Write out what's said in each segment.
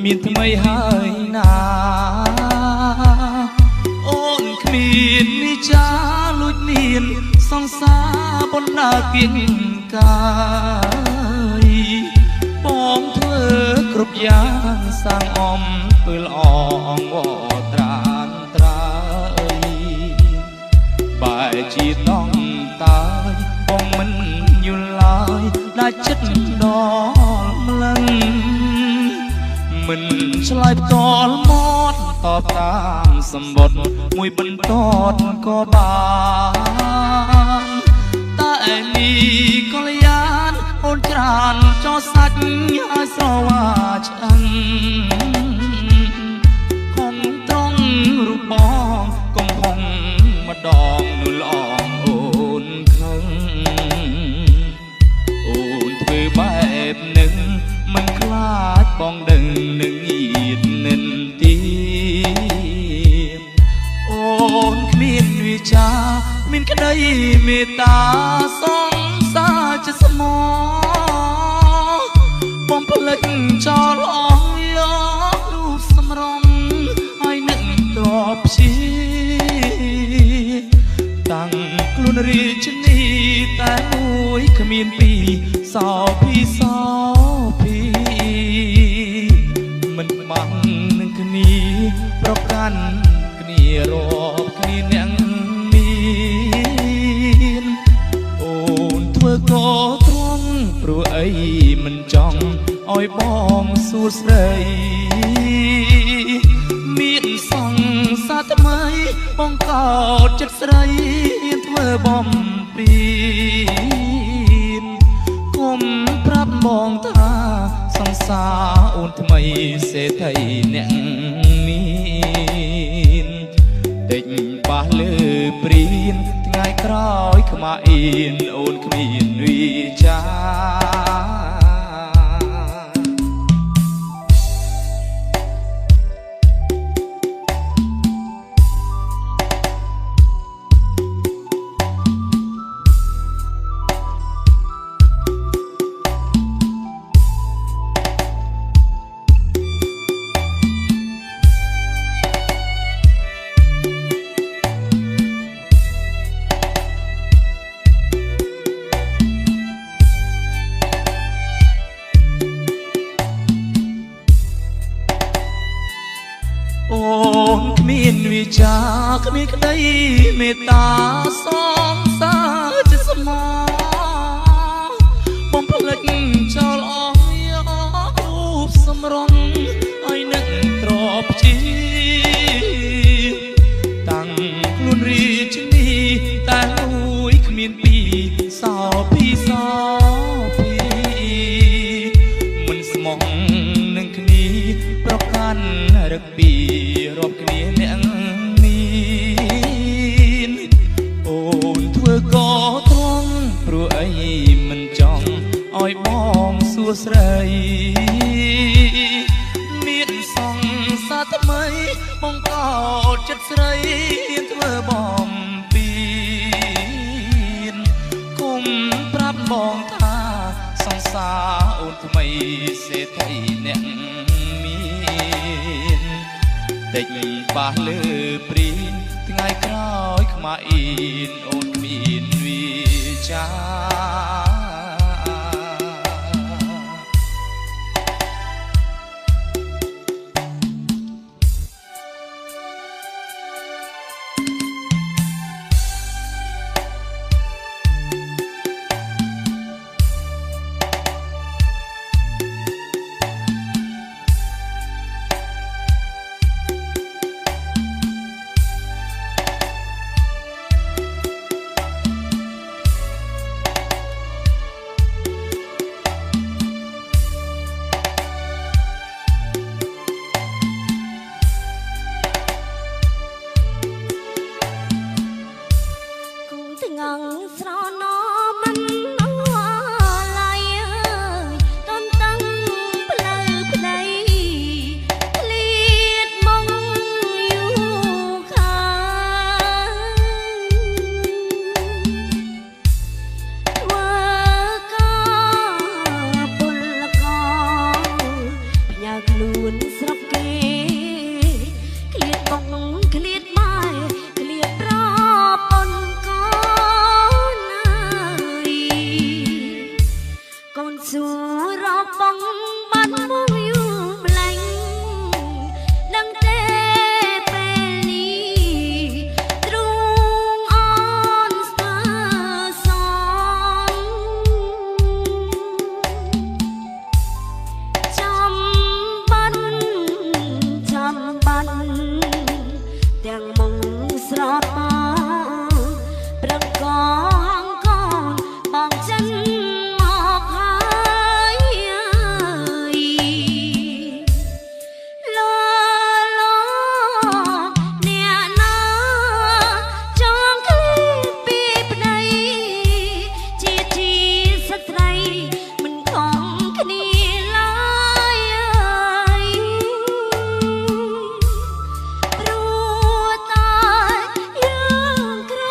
មានថ្មីហើយណាអូនគ្មានវិចាលួចមានសង្សារបណ្ដាគៀងកាយបងធ្វើគ្រប់យ៉ាងសាងអំធ្វើល្អអង្វរត្រានត្រើយបែជាต้องតើយបងមិនយល់ឡើយដាច់ចិត្តដល់ម្លឹងមិនឆ្លើយផ្ទាល់មកតបតាមសម្បត្តិមួយបន្តក៏បានតែនេះកល្យានអូនច្រានចោសាច់ឲ្យស្រវាឆ្អឹងគង់ត្រង់រូបបងកំហុងម្ដងនោះល្អអូនខឹងអូនធ្វើបែបនឹងមិនខ្លាចបងដឹងនឹងញៀននិនទីអូនគ្មានវិចាមានក្តីមេត្តាសងសារចិត្តស្មោបំភ្លេចចោលអស់យករូបសម្រងឲ្យនឹកទ្របព្យាតាំងខ្លួនរាជនីតែមួយគ្មានពីរសោភីសោភីមិនបាំងនឹងគ្នាប្រកាន់គ្នារាប់គ្នាអ្នកមានអូនធ្វើក៏ត្រង់ព្រោះអីមិនចង់ឲ្យបងសួស្ដីមានសង្សារថ្មីបងកោតចិត្តស្រីធ្វើបំពីនគុំប្រាប់បងថាសង្សារអូនថ្មីសេដ្ឋីអ្នកមានដេញប៉ះលើព្រៀនថ្ងៃក្រោយខ្មាអៀនអូនគ្មានវិចាអូនគ្មានវិចាគ្មានក្តីមេត្តាសងសារចិត្តស្មោបំភ្លេចចោលអស់យករូបសម្រងឲ្យនឹកទ្របជាតាំងខ្លួនរាជនីតែមួយគ្មានពីរសោភីសោភីមិនស្មោះនឹងគ្នាប្រកាន់រឹកពីរាប់គ្នាអ្នកមានអូនធ្វើក៏ត្រង់ព្រោះអីមិនចង់ឲ្យបងសួស្ដីមានសង្សារថ្មីបងកោតចិត្តស្រីធ្វើបំពីនគុំប្រាប់បងថាសង្សារអូនថ្មីសេដ្ឋីអ្នកមានដេញប៉ះលើព្រៀនថ្ងៃក្រោយខ្មាអៀនអូនគ្មានវិចា ស្រស់ប្រឹងកងកូនបងចិនមកហើយលលអ្នកណាចង់ឃ្លីពីប្តីជាស្ត្រីមិនខំគ្នាឡើយព្រោះតែយើងក្រ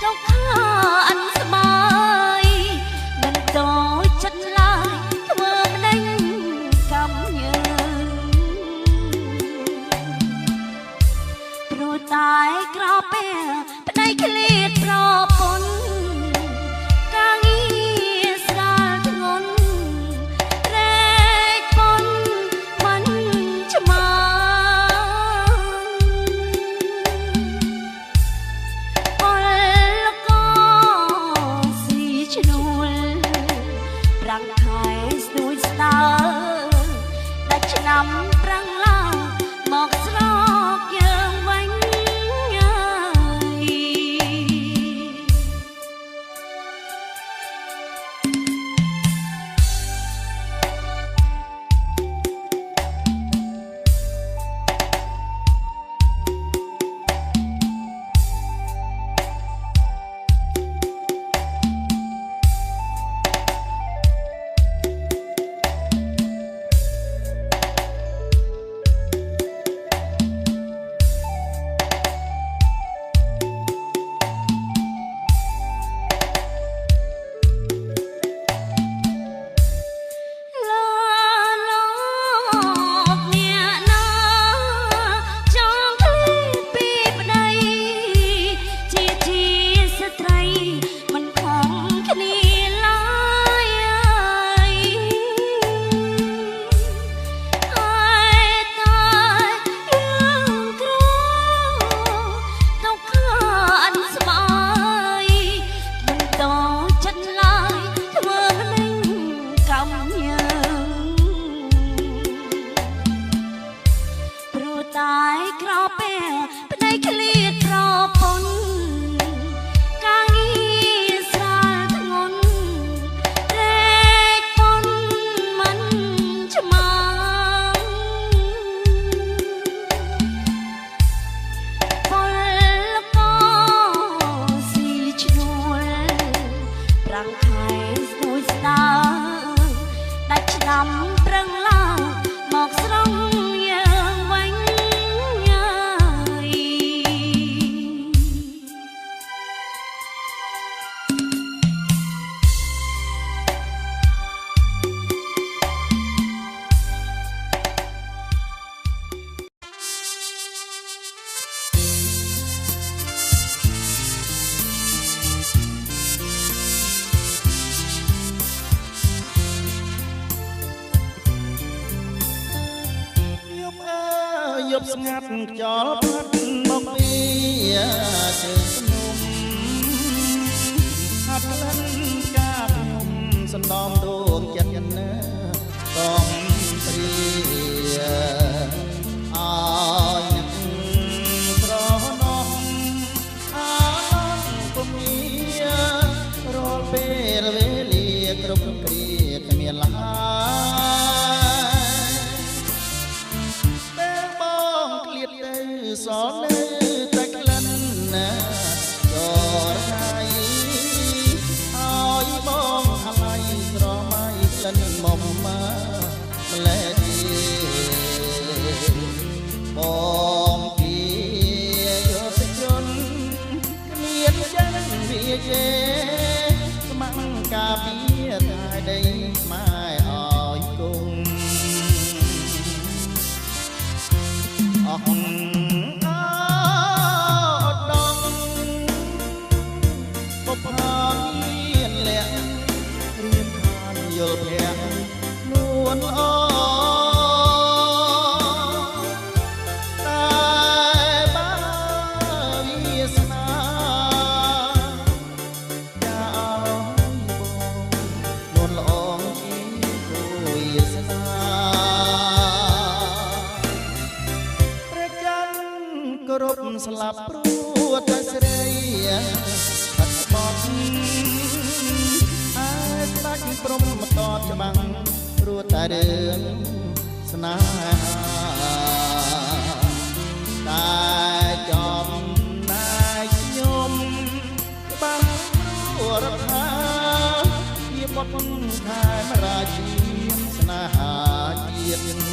ទៅខាអនស្បាយមិនតូចចិត្តឡើយធ្វើម្ដេចកម្មយើងព្រោះតែក្រពេលប្តីឃ្លាតប្រពន្ធកាងារស្រាលធ្ងន់រែកពុនមិនឆ្មាពលកស៊ីឈ្នួលប្រាំងខែស្ទួយស្ទើដាច់ឆ្នាំប្រាំងឡើងមកស្រកយើងវិញ យប់ស្ងាត់ខ្យល់ផាត់មកពីជើងភ្នំហាត់ក្លិនកាខ្ញុំសណ្ដំដួងចិត្តណាកំព្រាអើយអ្នកស្រណោះអាឡងពុំមានរាល់ពេលវេលាគ្រប់គ្រាគ្មានឡើយសោនៅតែក្លិនណាចរថ្ងៃឲ្យបងអាឡ័យស្រមៃក្លិនមកម្លេះបងពីយកទៅជន់គ្មានចឹងវាជេស្មាំងកាពីតែដីម៉ែឲ្យគង់អស់ គោរពស្លាប់ព្រោះតែស្រីបាត់បត់អាចស្ដាច់ព្រមមកតបច្បាំងព្រោះតែរឿងស្នេហាតែចំណាយខ្ញុំបាំងព្រោះរដ្ឋាជាបុតខែមរាជាស្នេហាជាតិ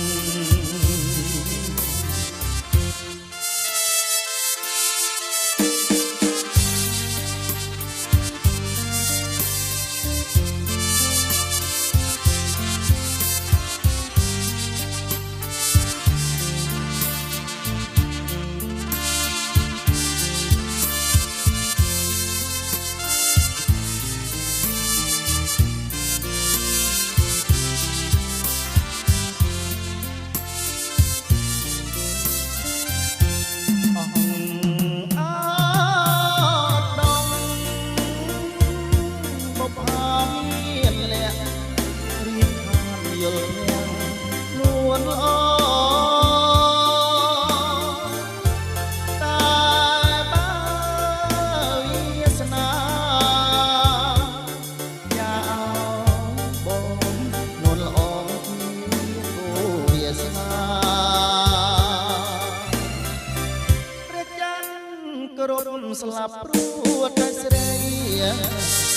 ស្លាប់ព្រោះតែស្រី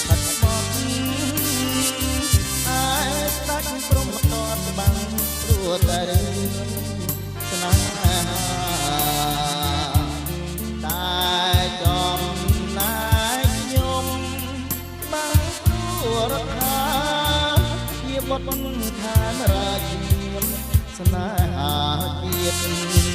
បាត់បត់អាចស្ដាច់ព្រមតតបាំងព្រោះតែរឿងស្នេហាតែចំណាយខ្ញុំបាំងព្រោះរដ្ឋាជាបុតខែមរាជាស្នេហាជាតិ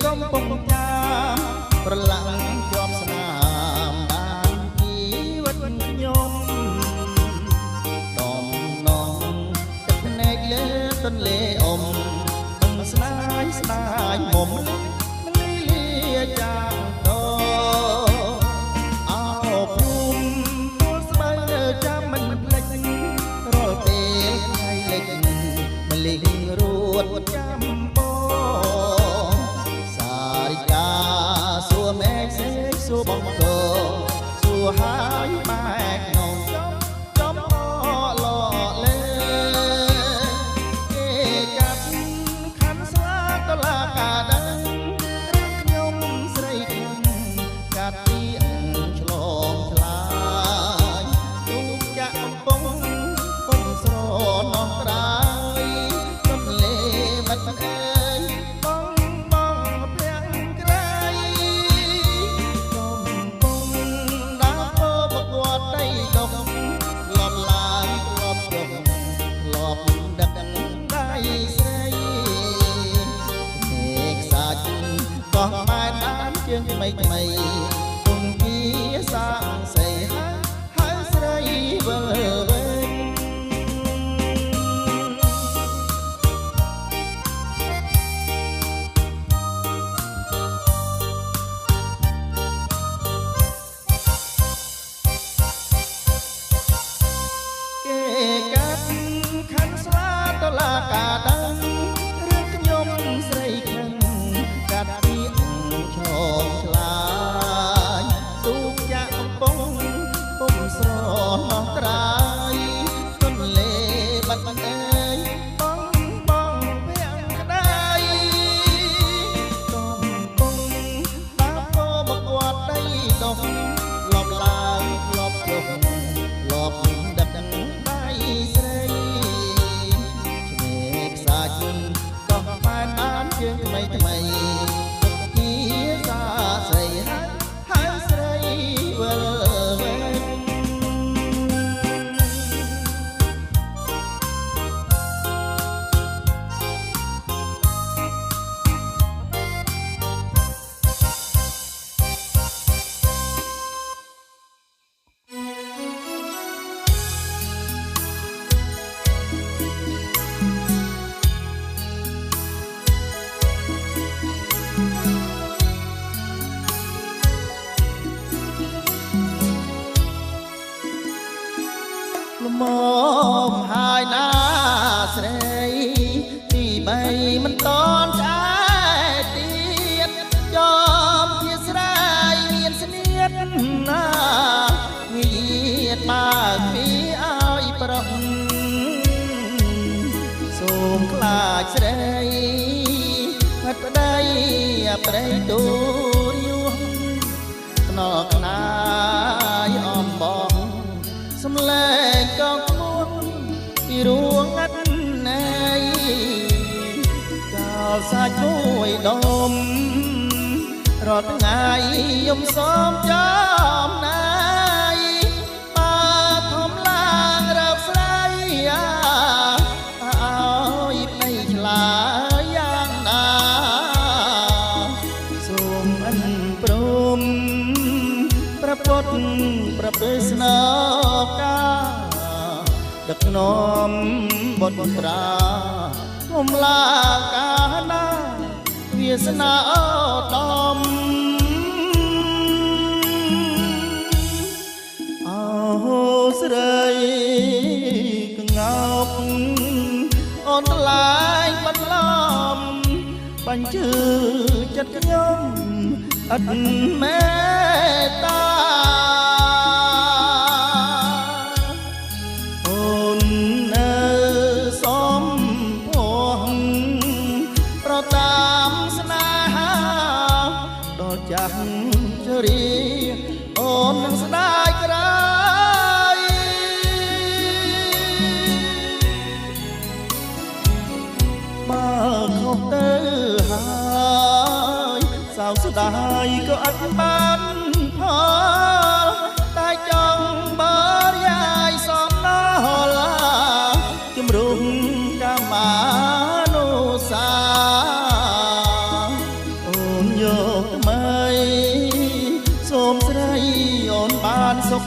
កំពុងចាំប្រឡាំងជាប់ស្នាមបានជីវិតខ្ញុំដំណងទឹកភ្នែកលើទន្លេអ៊ំនឹងស្ដាយស្ដាយមុំនឹងលាចាំតអោភូមិទូលស្បើនៅចាំមិនភ្លេចរាល់ពេលថ្ងៃលិចម្លិះរួតចាំសួរបងតសួរហើយបែកនងចំអឡលេគេចាប់ខាន់ស្លាតឡាកាដឹងរឿងខ្ញុំស្រីខ្ញុំកាត់ពីឆ្លងឆ្លាយទូកចាក់កំពុងពុំស្រណោះត្រាយទន្លេបាត់អើយប មិនតនឆ្អែតទៀតចំជាស្រ័យមានស្នៀតណាងាកបើកពីឲ្យប្រក់សូមខ្លាចស្រីហត់ប្តីប្រៃទូរួយខ្នល់ខ្នាយអំបងសំលែងកងខ្លួនពីរួងឥតណែចោលសាច់មួយដុំរាល់ថ្ងៃយំសូមចំណាយបើធំឡើងរើបស្រីឲ្យប្តីឆ្លាយ៉ាងណាសូមអិនព្រមប្រពុតប្រពើស្នើកាដឹកនាំបុតត្រាធំឡើងកាណាវាសនាដំអោស្រីកងោកអូនថ្លៃបាត់ឡំបាញ់ជឿចិត្តខ្ញុំអត់មេត្តាអូននៅសំភងប្រតាមស្នេហាដល់ចាស់ជរីអូននឹងស្ដាយក្រោយបើខុសទៅហើយសោកស្ដាយក៏អត់បានផង